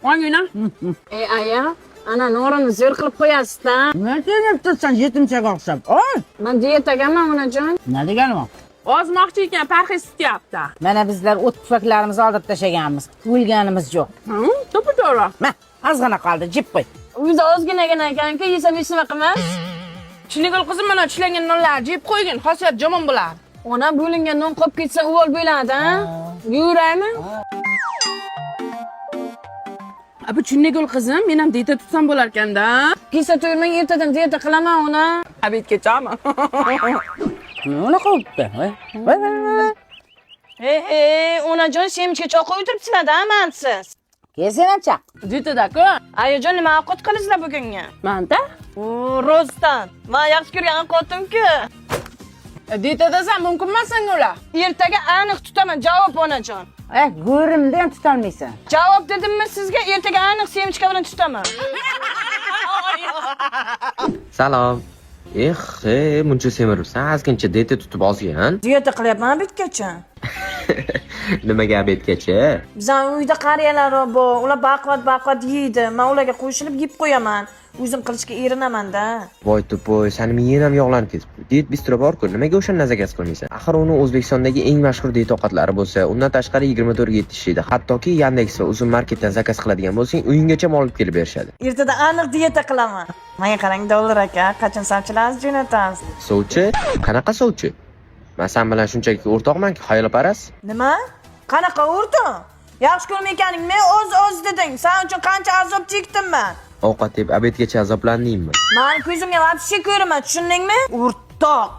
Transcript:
Ongina. Aya, ana norini zo'r qilib qo'yasiz-da. Nima deyapsan yetimchaga o'xshab? Oy! Men diyetagaman onajon. Nima degani bu? Ozmoqchi ekan, parhez tutyapti. Mana bizlar o't pufaklarimizni oldirib tashaganmiz. O'lganimiz yo'q. To'g'ri. Ma, ozgina qoldi, jib qo'y. Uyda ozginagina ekan-ku, yesam hech nima qilmas. Chinigul qizim mana tishlangan nonlarni yeb qo'ygin, xosiyat jomon bo'ladi. Ona bo'lingan non qolib ketsa uvol bo'ladi, ha? Yuraymi? Abi Chinigul qizim, men ham diyeta tutsam bo'lar ekanda. Kesa to'yirmang, ertadan diyeta qilaman ona. Abetgacha Nima qilibdi? Onajon, semchga cho'q o'tiribsizlar-da, mansiz. Kelsen chaq. diyetada-ku. Ayajon, nima ovqat qilasizlar bugunga? Manda? Rostdan. Men yaxshi ko'rgan ovqatim-ku. Diyetadasan mumkin emas senga ular. Ertaga aniq tutaman, javob onajon. Go'rimda ham tutolmaysan. Javob dedimmi sizga? Ertaga aniq semchka bilan tutaman. Salom. Muncha semiribsan, ozgincha diyeta tutib olgan. Diyeta qilyapman bitgacha. Nimaga abetgacha? Bizning uyda qariyalar bor, ular baqvat yeydi. Men ularga qo'shilib yeb qo'yaman. O'zim qilishga erinaman-da. Voy to'poy, seni miyang ham yog'lanib ketibdi. Diyet bistro bor-ku, nimaga o'shani zakaz qilmaysan? Axir uni O'zbekistondagi eng mashhur diyet ovqatlari bo'lsa, undan tashqari 24 ga yetishadi. Hattoki Yandex va Uzun marketdan zakaz qiladigan bo'lsang, uyinggacha olib kelib berishadi. Ertadan aniq diyeta qilaman. Menga qarang, dollar aka, qachon sovchilarni jo'natasiz? Sovchi? Qanaqa sovchi? Men sen bilan shunchaki o'rtoqman-ku, xayolparast. Nima? Qanaqa o'rtoq? Yaxshi ko'rmaykaning, men o'z deding. Sen uchun qancha azob chekdim men. Ovqat yeb abetgacha azoblandingmi? Men ko'zimga vobshe ko'raman, tushundingmi? O'rtoq.